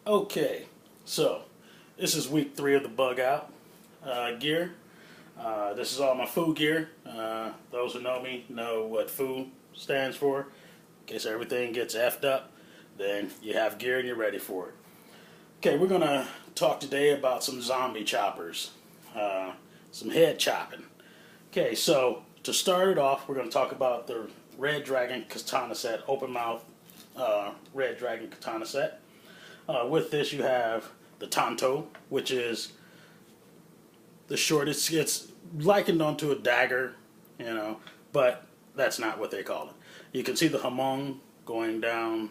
Okay, so this is week 3 of the Bugout gear. This is all my food gear. Those who know me know what food stands for. In case everything gets effed up, then you have gear and you're ready for it. Okay, we're going to talk today about some zombie choppers, some head chopping. Okay, so to start it off, we're going to talk about the Red Dragon Katana set, open mouth Red Dragon Katana set. With this, you have the Tanto, which is the shortest. It's likened onto a dagger, but that's not what they call it. You can see the hamon going down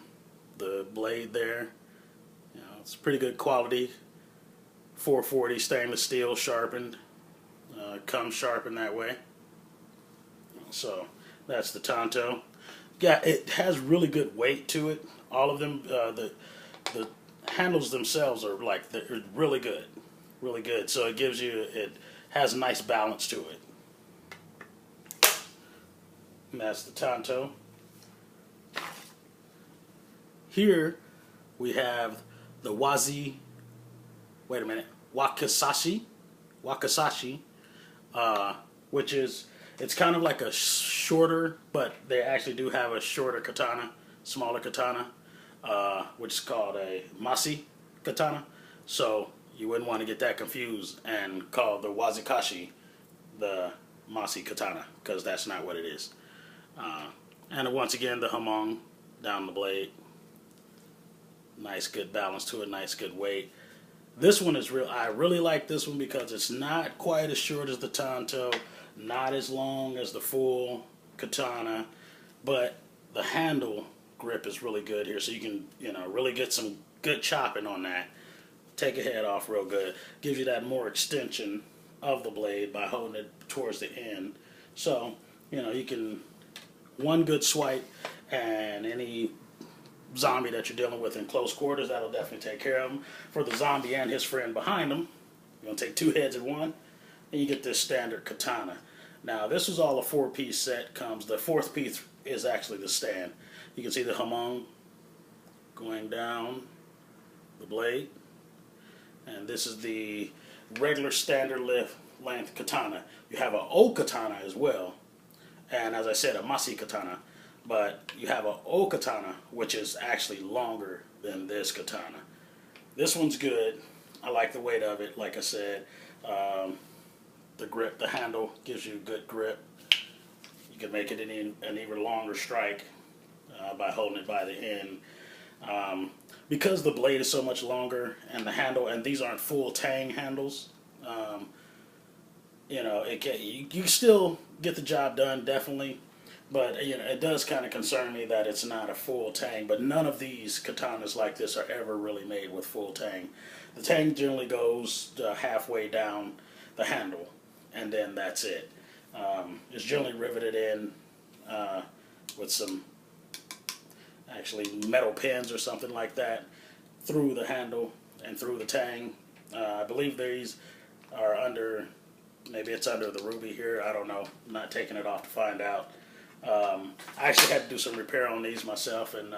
the blade there. It's pretty good quality. 440 stainless steel, sharpened. Comes sharpened that way. So that's the Tanto. Yeah, it has really good weight to it. All of them, the handles themselves are they're really good, really good. So it has a nice balance to it. And that's the Tanto. Here we have the Wakasashi, which is, it's kind of like a shorter, but they actually do have a shorter katana, smaller katana, which is called a Masi katana. So you wouldn't want to get that confused and call the Wazikashi the Masi katana, because that's not what it is. And once again, the hamon down the blade. Nice good balance to it, nice good weight. This one is real. I really like this one because it's not quite as short as the Tanto, not as long as the full katana, but the handle grip is really good here, so you can really get some good chopping on that. Take a head off real good. Gives you that more extension of the blade by holding it towards the end. So you can one good swipe, and any zombie that you're dealing with in close quarters, that'll definitely take care of him. For the zombie and his friend behind him, you're gonna take 2 heads at one, and you get this standard katana. Now this is all a 4-piece set. The 4th piece is actually the stand. You can see the hamon going down the blade, and this is the regular standard length katana. You have an O katana as well, and as I said, a Masi katana. But you have an O katana, which is actually longer than this katana. This one's good. I like the weight of it. Like I said, the grip, the handle gives you good grip. You can make it an even longer strike by holding it by the end. Because the blade is so much longer, and the handle, and these aren't full tang handles, you still get the job done, definitely. But it does kind of concern me that it's not a full tang. But none of these katanas like this are ever really made with full tang. The tang generally goes halfway down the handle, and then that's it. It's generally riveted in with some actually metal pins or something like that through the handle and through the tang. I believe these are under, maybe it's under the ruby here. I don't know. I'm not taking it off to find out. I actually had to do some repair on these myself and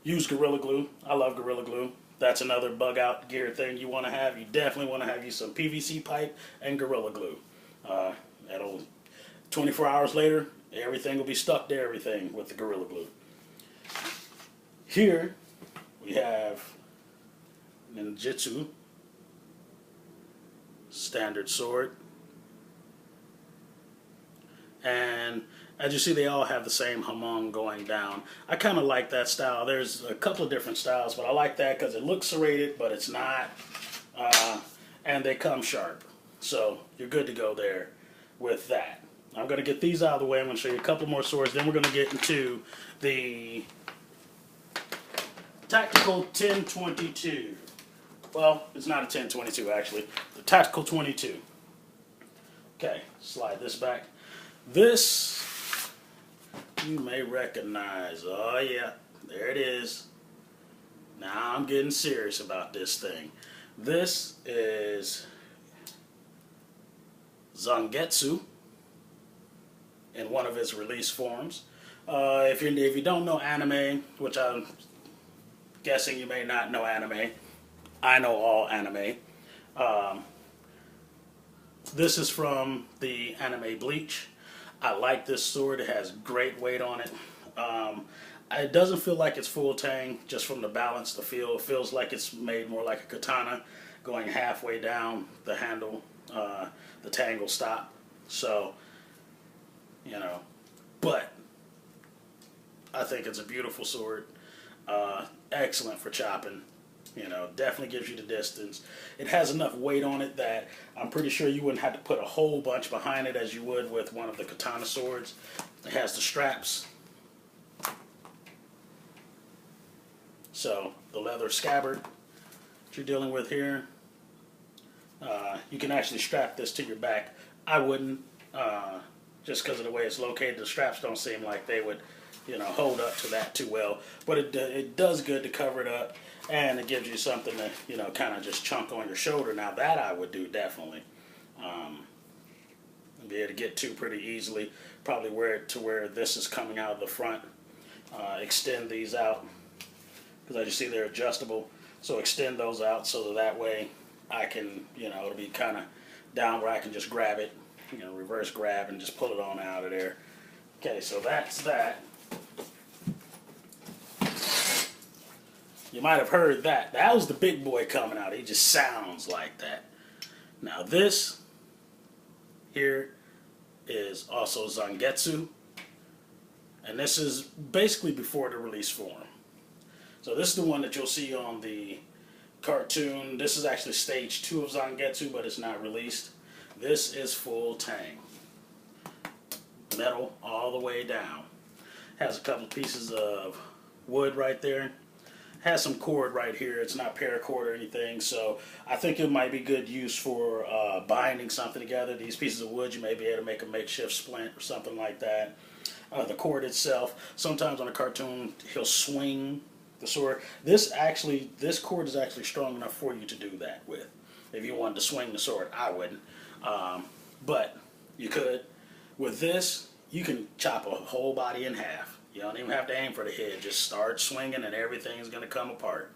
use Gorilla Glue. I love Gorilla Glue. That's another Bugout gear thing you want to have. You definitely want to have you some PVC pipe and Gorilla Glue. 24 hours later, everything will be stuck to everything with the Gorilla Glue. Here we have Ninjutsu standard sword. And as you see, they all have the same hamon going down. I kind of like that style. There's a couple of different styles, but I like that because it looks serrated, but it's not. And they come sharp. So you're good to go there with that. I'm going to get these out of the way. I'm going to show you a couple more swords. Then we're going to get into the Tactical 1022. Well, it's not a 1022 actually. The Tactical 22. Okay, slide this back. This you may recognize. Oh yeah, there it is. Now I'm getting serious about this thing. This is Zangetsu in one of its release forms. If you don't know anime, which I'm guessing you may not know anime, I know all anime. Um, this is from the anime Bleach. I like this sword. It has great weight on it. Um, it doesn't feel like it's full tang, just from the balance, the feel. It feels like it's made more like a katana, going halfway down the handle. The tang will stop. So, you know, but I think it's a beautiful sword. Excellent for chopping. You know, definitely gives you the distance. It has enough weight on it that I'm pretty sure you wouldn't have to put a whole bunch behind it as you would with one of the katana swords. It has the straps. So, the leather scabbard that you're dealing with here. You can actually strap this to your back. I wouldn't, just because of the way it's located. The straps don't seem like they would, hold up to that too well. But it does good to cover it up, and it gives you something to, kind of just chunk on your shoulder. Now that I would do definitely. Be able to get to pretty easily. Probably wear it to where this is coming out of the front. Extend these out, because I just see they're adjustable. So extend those out so that way I can, it'll be kind of down where I can just grab it, reverse grab and just pull it on out of there. Okay, so that's that. You might have heard that. That was the big boy coming out. He just sounds like that. Now this here is also Zangetsu. And this is basically before the release form. So this is the one that you'll see on the cartoon. This is actually stage 2 of Zangetsu, but it's not released. This is full tang. Metal all the way down. Has a couple pieces of wood right there. Has some cord right here. It's not paracord or anything, so I think it might be good use for binding something together. These pieces of wood, you may be able to make a makeshift splint or something like that. The cord itself, sometimes on a cartoon, he'll swing the sword. This cord is actually strong enough for you to do that with. If you wanted to swing the sword, I wouldn't. But you could. With this, you can chop a whole body in half. You don't even have to aim for the head. Just start swinging and everything's going to come apart.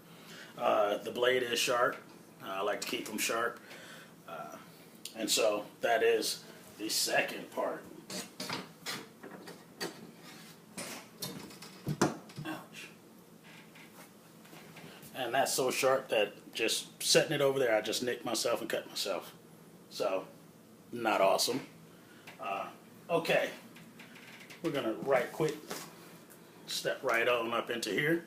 The blade is sharp. I like to keep them sharp. And so that is the second part. Ouch. And that's so sharp that just setting it over there, I just nicked myself and cut myself. So, not awesome. Okay. We're going to right quick step right on up into here,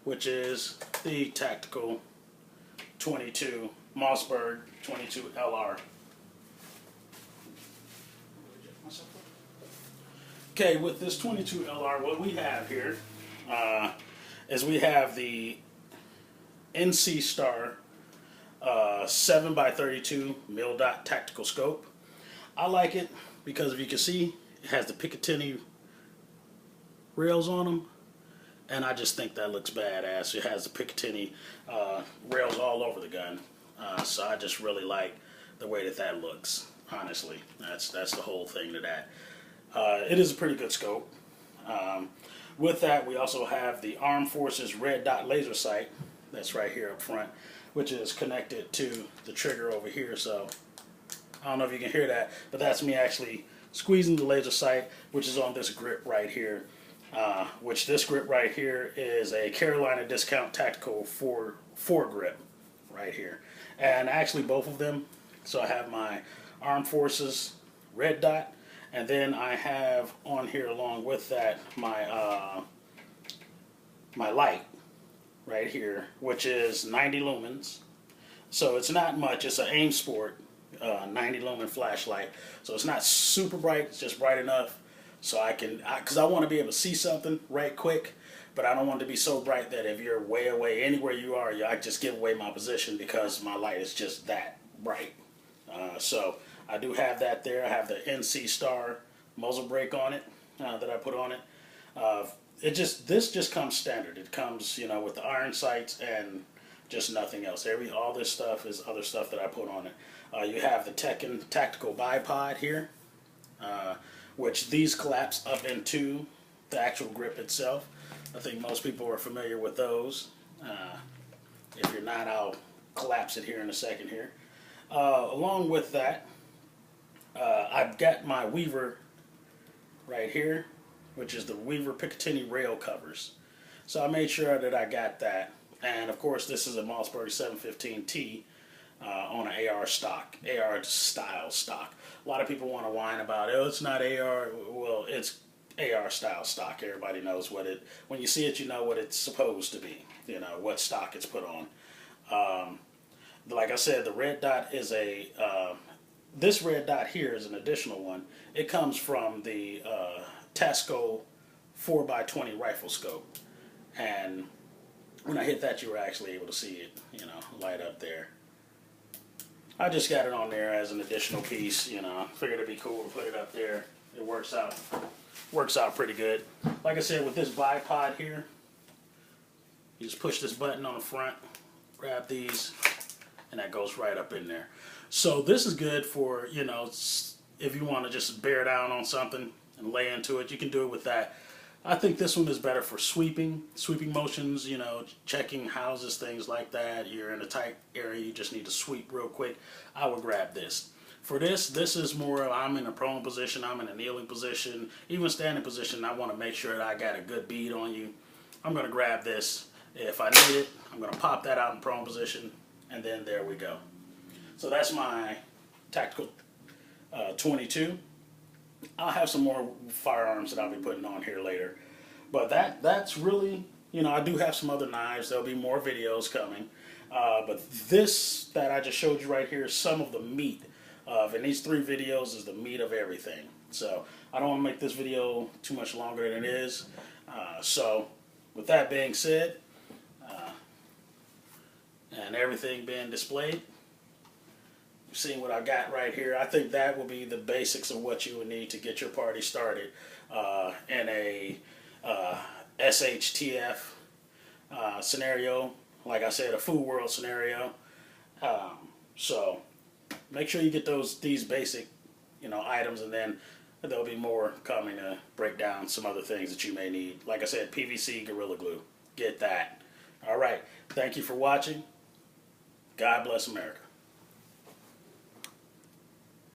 which is the tactical 22 Mossberg 22 LR. Okay, with this 22 LR, what we have here is we have the NC Star 7x32 mil dot tactical scope. I like it because if you can see, it has the Picatinny rails on them, and I just think that looks badass. It has the Picatinny rails all over the gun, so I just really like the way that looks. Honestly, that's the whole thing to that. It is a pretty good scope. With that, we also have the Armed Forces red dot laser sight that's right here up front, which is connected to the trigger over here. So I don't know if you can hear that, but that's me actually squeezing the laser sight, which is on this grip right here. Which this grip right here is a Carolina Discount Tactical 4 grip right here. And actually both of them. So I have my Armed Forces red dot, and then I have on here along with that my my light right here, which is 90 lumens. So it's not much. It's an AIM Sport 90 lumen flashlight. So it's not super bright. It's just bright enough so I can, because I want to be able to see something right quick, but I don't want it to be so bright that if you're way away, anywhere you are, I just give away my position because my light is just that bright. So I do have that there. I have the NC Star muzzle brake on it that I put on it. This just comes standard. It comes, with the iron sights and just nothing else. All this stuff is other stuff that I put on it. You have the Tekken tactical bipod here, which these collapse up into the actual grip itself. I think most people are familiar with those. If you're not, I'll collapse it here in a second here. Along with that, I've got my Weaver right here, which is the Weaver Picatinny rail covers. So I made sure that I got that. And of course, this is a Mossberg 715T on an AR stock, AR style stock. A lot of people want to whine about, oh, it's not AR. Well, it's AR style stock. Everybody knows what it, when you see it, you know what it's supposed to be, you know, what stock it's put on. Like I said, the red dot is a, this red dot here is an additional one. It comes from the Tasco 4x20 rifle scope. And when I hit that, you were actually able to see it, you know, light up there. I just got it on there as an additional piece, you know. Figured it'd be cool to put it up there. It works out pretty good. Like I said, with this bipod here, you just push this button on the front, grab these, and that goes right up in there. So this is good for, you know, if you want to just bear down on something and lay into it, you can do it with that. I think this one is better for sweeping motions, you know, checking houses, things like that. You're in a tight area, you just need to sweep real quick. I would grab this. For this is more, I'm in a prone position, I'm in a kneeling position, even standing position. I want to make sure that I got a good bead on you. I'm going to grab this. If I need it, I'm going to pop that out in prone position, and then there we go. So that's my tactical 22. I'll have some more firearms that I'll be putting on here later. But that's really, you know, I do have some other knives. There'll be more videos coming. But this that I just showed you right here is some of the meat of, and these 3 videos is the meat of everything. So I don't want to make this video too much longer than it is. So with that being said, and everything being displayed, seeing what I got right here, I think that will be the basics of what you would need to get your party started in a SHTF scenario. Like I said, a food world scenario. So make sure you get these basic, you know, items, and then there'll be more coming to break down some other things that you may need. Like I said, PVC Gorilla Glue. Get that. All right. Thank you for watching. God bless America.